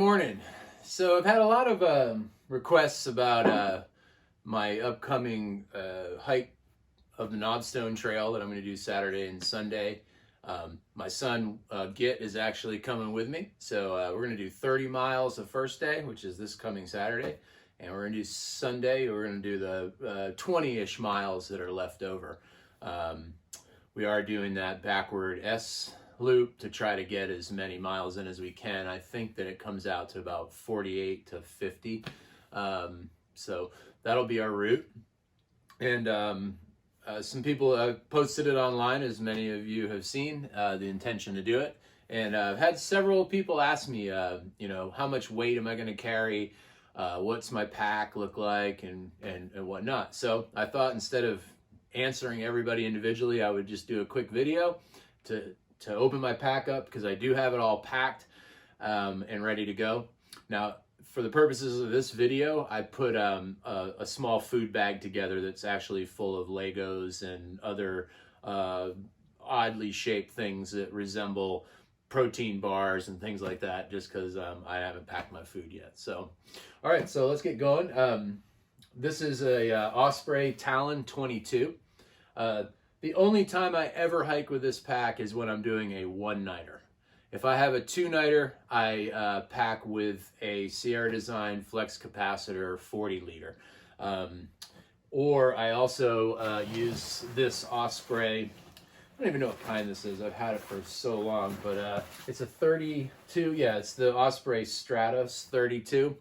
morning. So I've had a lot of requests about my upcoming hike of the Knobstone Trail that I'm going to do Saturday and Sunday. My son Git is actually coming with me, so we're going to do 30 miles the first day, which is this coming Saturday, and we're going to do Sunday, we're going to do the 20-ish miles that are left over. We are doing that backward S loop to try to get as many miles in as we can. I think that it comes out to about 48 to 50. So that'll be our route. And some people posted it online, as many of you have seen, the intention to do it. And I've had several people ask me, how much weight am I going to carry? What's my pack look like and whatnot. So I thought instead of answering everybody individually, I would just do a quick video to open my pack up, because I do have it all packed and ready to go. Now, for the purposes of this video, I put a small food bag together that's actually full of Legos and other oddly shaped things that resemble protein bars and things like that, just because I haven't packed my food yet. So, all right, so let's get going. This is a Osprey Talon 22. The only time I ever hike with this pack is when I'm doing a one-nighter. If I have a two-nighter, I pack with a Sierra Design Flex Capacitor 40 liter. Or I also use this Osprey, I don't even know what kind this is, I've had it for so long, but it's a 32, yeah, it's the Osprey Stratos 32.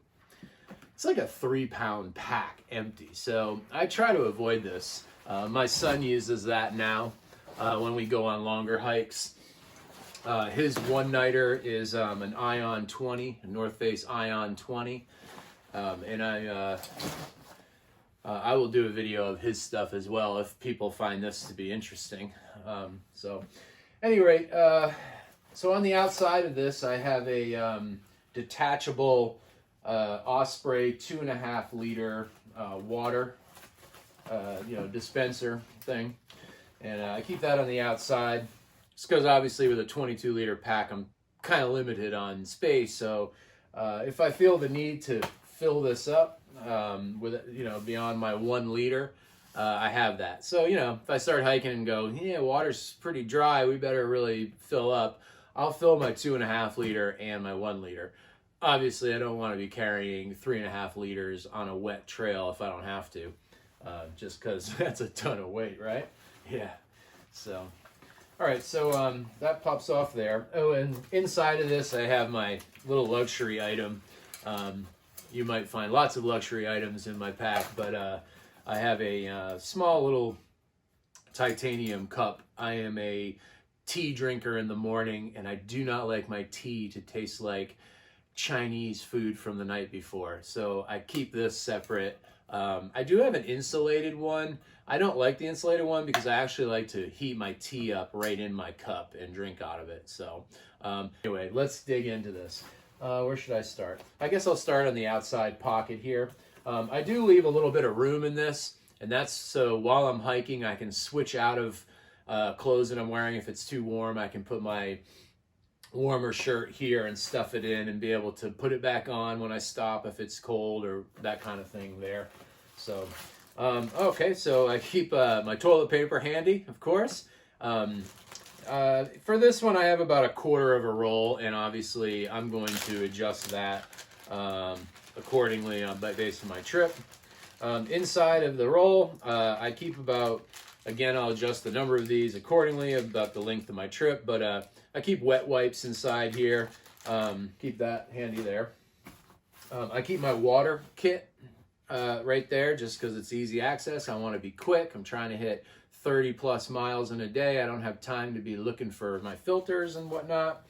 It's like a 3-pound pack empty, so I try to avoid this. My son uses that now when we go on longer hikes. His one-nighter is an Ion 20, a North Face Ion 20, and I will do a video of his stuff as well if people find this to be interesting. So, at any rate, so on the outside of this, I have a detachable Osprey 2.5 liter water dispenser thing, and I keep that on the outside, just because obviously with a 22 liter pack I'm kind of limited on space. So if I feel the need to fill this up with beyond my 1 liter, I have that. So if I start hiking and go, yeah, water's pretty dry, we better really fill up, I'll fill my 2.5 liter and my 1 liter. Obviously I don't want to be carrying 3.5 liters on a wet trail if I don't have to. Just because that's a ton of weight, right? Yeah. So, all right. So that pops off there. Oh, and inside of this, I have my little luxury item. You might find lots of luxury items in my pack, but I have a small little titanium cup. I am a tea drinker in the morning, and I do not like my tea to taste like Chinese food from the night before. So I keep this separate. I do have an insulated one. I don't like the insulated one because I actually like to heat my tea up right in my cup and drink out of it. So anyway, let's dig into this. Where should I start? I guess I'll start on the outside pocket here. I do leave a little bit of room in this, and that's so while I'm hiking I can switch out of clothes that I'm wearing. If it's too warm, I can put my warmer shirt here and stuff it in and be able to put it back on when I stop if it's cold or that kind of thing there. So okay, so I keep my toilet paper handy, of course. For this one I have about 1/4 of a roll, and obviously I'm going to adjust that accordingly based on my trip. Inside of the roll I keep about, again, I'll adjust the number of these accordingly about the length of my trip, but I keep wet wipes inside here. Keep that handy there. I keep my water kit right there just because it's easy access. I want to be quick. I'm trying to hit 30 plus miles in a day. I don't have time to be looking for my filters and whatnot.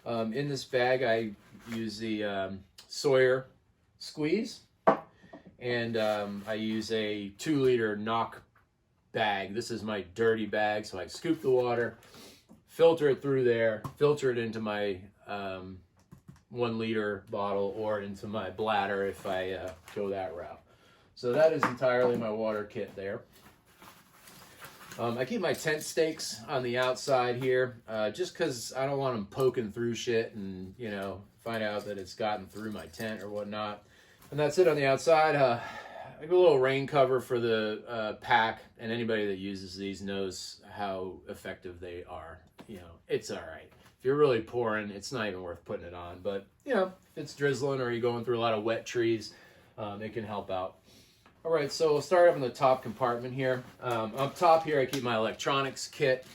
In this bag I use the Sawyer squeeze, and I use a 2 liter knock bag. This is my dirty bag, so I scoop the water, filter it through there, filter it into my 1 liter bottle or into my bladder if I go that route. So that is entirely my water kit there. I keep my tent stakes on the outside here, just because I don't want them poking through shit and, you know, find out that it's gotten through my tent or whatnot. And that's it on the outside. I have a little rain cover for the pack, and anybody that uses these knows how effective they are. You know, it's all right. If you're really pouring, it's not even worth putting it on. But, you know, if it's drizzling or you're going through a lot of wet trees, it can help out. All right, so we'll start up in the top compartment here. Up top here, I keep my electronics kit.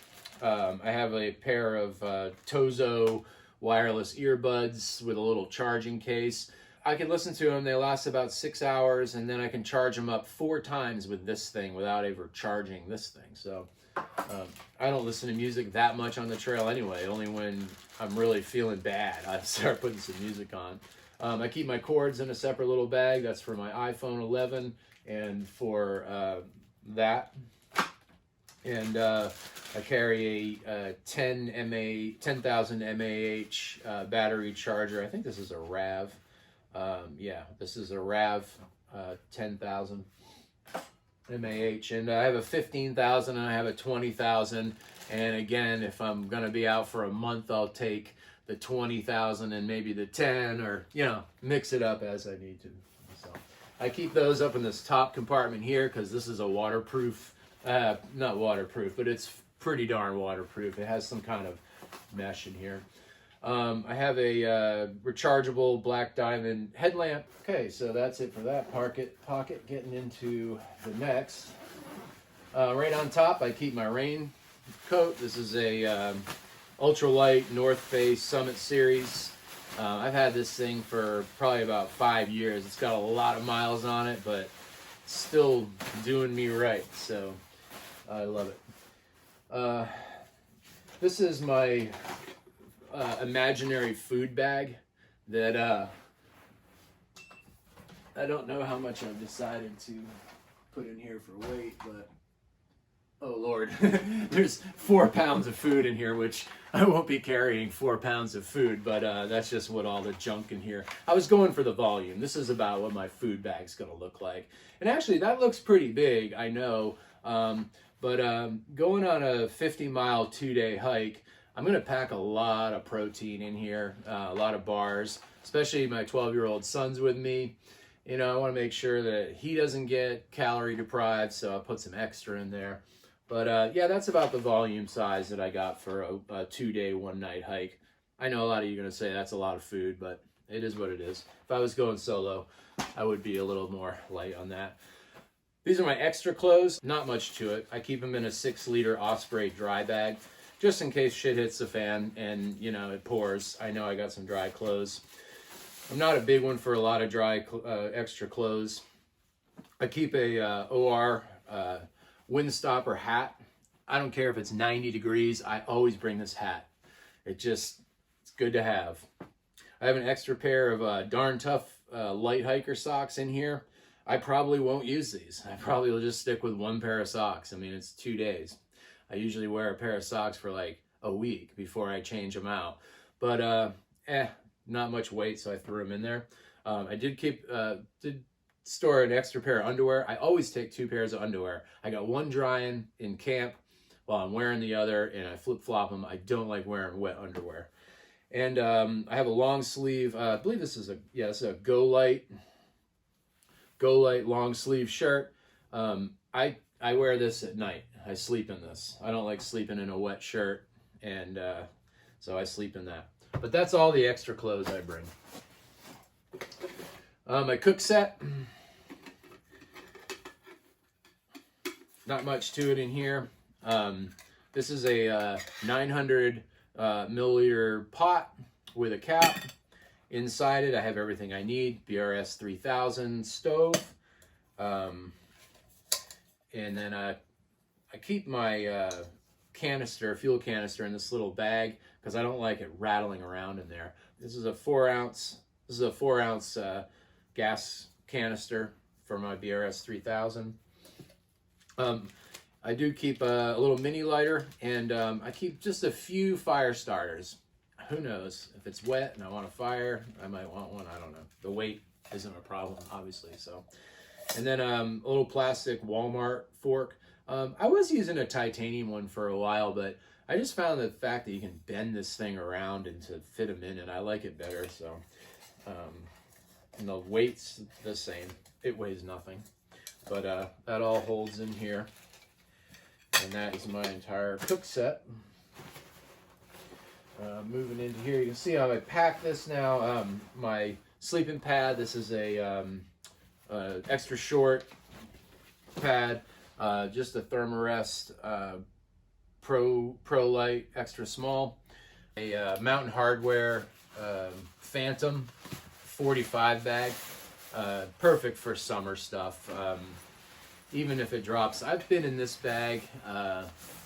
I have a pair of Tozo wireless earbuds with a little charging case. I can listen to them. They last about 6 hours, and then I can charge them up 4 times with this thing without ever charging this thing. So I don't listen to music that much on the trail anyway. Only when I'm really feeling bad, I start putting some music on. I keep my cords in a separate little bag. That's for my iPhone 11 and for that. And I carry a 10,000 mAh battery charger. I think this is a RAV. Yeah, this is a RAV 10,000 mAh. And I have a 15,000 and I have a 20,000. And again, if I'm going to be out for a month, I'll take the 20,000 and maybe the 10, or, you know, mix it up as I need to. So I keep those up in this top compartment here because this is a waterproof, not waterproof, but it's pretty darn waterproof. It has some kind of mesh in here. I have a rechargeable black diamond headlamp. Okay, so that's it for that pocket. Getting into the next. Right on top, I keep my rain coat. This is a ultralight North Face Summit Series. I've had this thing for probably about 5 years. It's got a lot of miles on it, but it's still doing me right, so I love it. This is my imaginary food bag that I don't know how much I've decided to put in here for weight, but oh Lord, there's 4 pounds of food in here, which I won't be carrying 4 pounds of food, but that's just what all the junk in here. I was going for the volume. This is about what my food bag's gonna look like. And actually that looks pretty big, I know, but going on a 50-mile 2-day hike, I'm gonna pack a lot of protein in here, a lot of bars, especially my 12-year-old son's with me. You know, I wanna make sure that he doesn't get calorie deprived, so I'll put some extra in there. But yeah, that's about the volume size that I got for a 2-day, 1-night hike. I know a lot of you are going to say that's a lot of food, but it is what it is. If I was going solo, I would be a little more light on that. These are my extra clothes. Not much to it. I keep them in a 6-liter Osprey dry bag, just in case shit hits the fan and, you know, it pours. I know I got some dry clothes. I'm not a big one for a lot of dry extra clothes. I keep a OR windstopper hat. I don't care if it's 90 degrees. I always bring this hat. It's good to have. I have an extra pair of darn tough light hiker socks in here. I probably won't use these. I probably will just stick with 1 pair of socks. I mean, it's 2 days. I usually wear a pair of socks for like a week before I change them out. But not much weight, so I threw them in there. I did store an extra pair of underwear. I always take 2 pairs of underwear. I got one drying in camp while I'm wearing the other, and I flip-flop them. I don't like wearing wet underwear. And I have a long sleeve, I believe this is a Go Light long sleeve shirt. I wear this at night. I sleep in this. I don't like sleeping in a wet shirt, and so I sleep in that. But that's all the extra clothes I bring. My cook set. Not much to it in here. This is a 900 milliliter pot with a cap. Inside it, I have everything I need. BRS 3000 stove. And then I keep my fuel canister in this little bag because I don't like it rattling around in there. This is a 4 ounce gas canister for my BRS 3000. I do keep a little mini lighter, and I keep just a few fire starters. Who knows? If it's wet and I want a fire, I might want one. I don't know. The weight isn't a problem, obviously. So, and then a little plastic Walmart fork. I was using a titanium one for a while, but I just found the fact that you can bend this thing around and to fit them in, and I like it better. So, and the weight's the same. It weighs nothing, but that all holds in here, and that is my entire cook set. Moving into here, you can see how I pack this now. My sleeping pad. This is a extra short pad, just a Thermarest Pro Light extra small. A Mountain Hardwear Phantom 45 bag, perfect for summer stuff. Even if it drops, I've been in this bag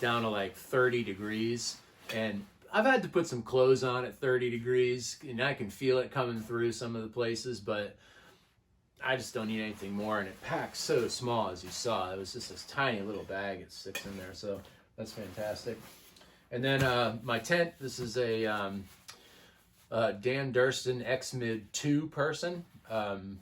down to like 30 degrees, and I've had to put some clothes on at 30 degrees, and I can feel it coming through some of the places, but I just don't need anything more, and it packs so small, as you saw. It was just this tiny little bag. It sticks in there, so that's fantastic. And then my tent, this is a Dan Durston X-Mid 2 person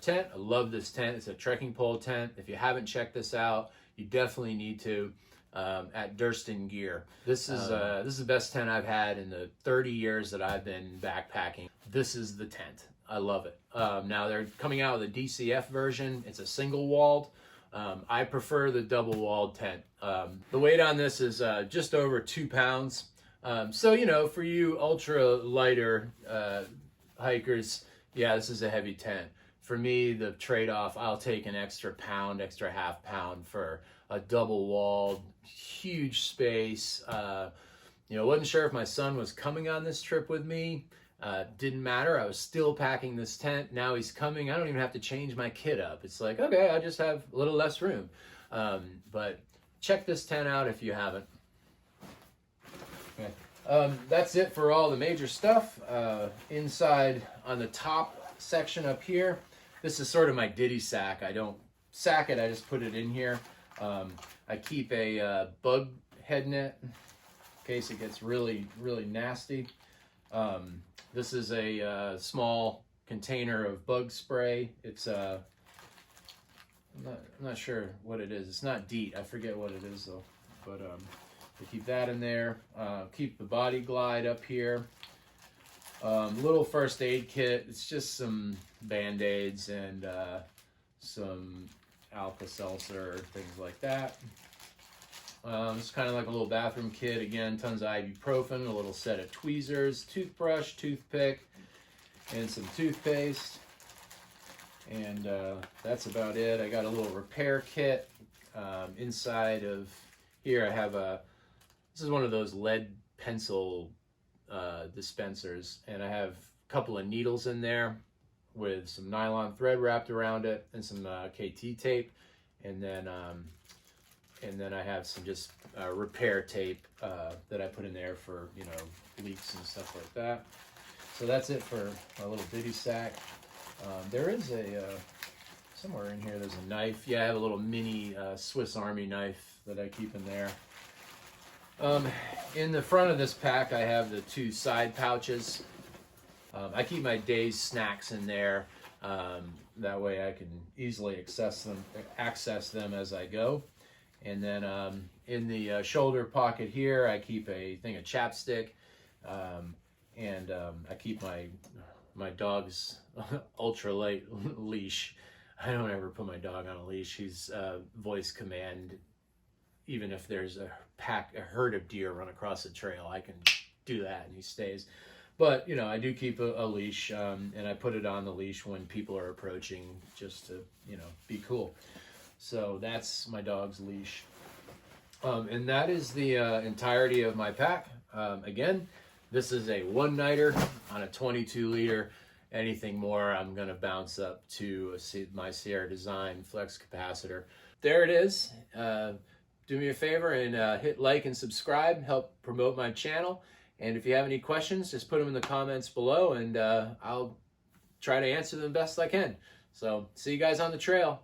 tent. I love this tent. It's a trekking pole tent. If you haven't checked this out, you definitely need to. At Durston Gear. This is the best tent I've had in the 30 years that I've been backpacking. This is the tent. I love it. Now they're coming out with a DCF version. It's a single walled. I prefer the double walled tent. The weight on this is just over 2 pounds. So, you know, for you ultra lighter hikers, yeah, this is a heavy tent. For me, the trade-off, I'll take an extra pound, extra half pound for a double walled, huge space. You know, wasn't sure if my son was coming on this trip with me. Didn't matter. I was still packing this tent. Now he's coming. I don't even have to change my kit up. It's like, okay, I just have a little less room. But check this tent out if you haven't. Okay. That's it for all the major stuff. Inside on the top section up here, this is sort of my ditty sack. I don't sack it, I just put it in here. I keep a bug head net in case it gets really, really nasty. This is a small container of bug spray. It's I'm not sure what it is. It's not DEET. I forget what it is though. But I keep that in there. Keep the body glide up here. Little first aid kit. It's just some Band-Aids and some Alka-Seltzer, things like that. It's kind of like a little bathroom kit. Again, tons of ibuprofen, a little set of tweezers, toothbrush, toothpick, and some toothpaste. And that's about it. I got a little repair kit. Inside of here I have this is one of those lead pencil dispensers, and I have a couple of needles in there with some nylon thread wrapped around it and some KT tape, and then I have some just repair tape that I put in there for, you know, leaks and stuff like that. So that's it for my little ditty sack. There is somewhere in here there's a knife. Yeah, I have a little mini Swiss Army knife that I keep in there. In the front of this pack, I have the 2 side pouches. I keep my day's snacks in there. That way I can easily access them as I go. And then in the shoulder pocket here, I keep a thing of chapstick. And I keep my dog's ultralight leash. I don't ever put my dog on a leash. He's voice command. Even if there's a herd of deer run across the trail, I can do that and he stays. But, you know, I do keep a leash, and I put it on the leash when people are approaching just to, you know, be cool. So that's my dog's leash. And that is the entirety of my pack. Again, this is a one-nighter on a 22-liter. Anything more, I'm going to bounce up to my Sierra Design Flex Capacitor. There it is. Do me a favor and hit like and subscribe, help promote my channel. And if you have any questions, just put them in the comments below, and I'll try to answer them best I can. So see you guys on the trail.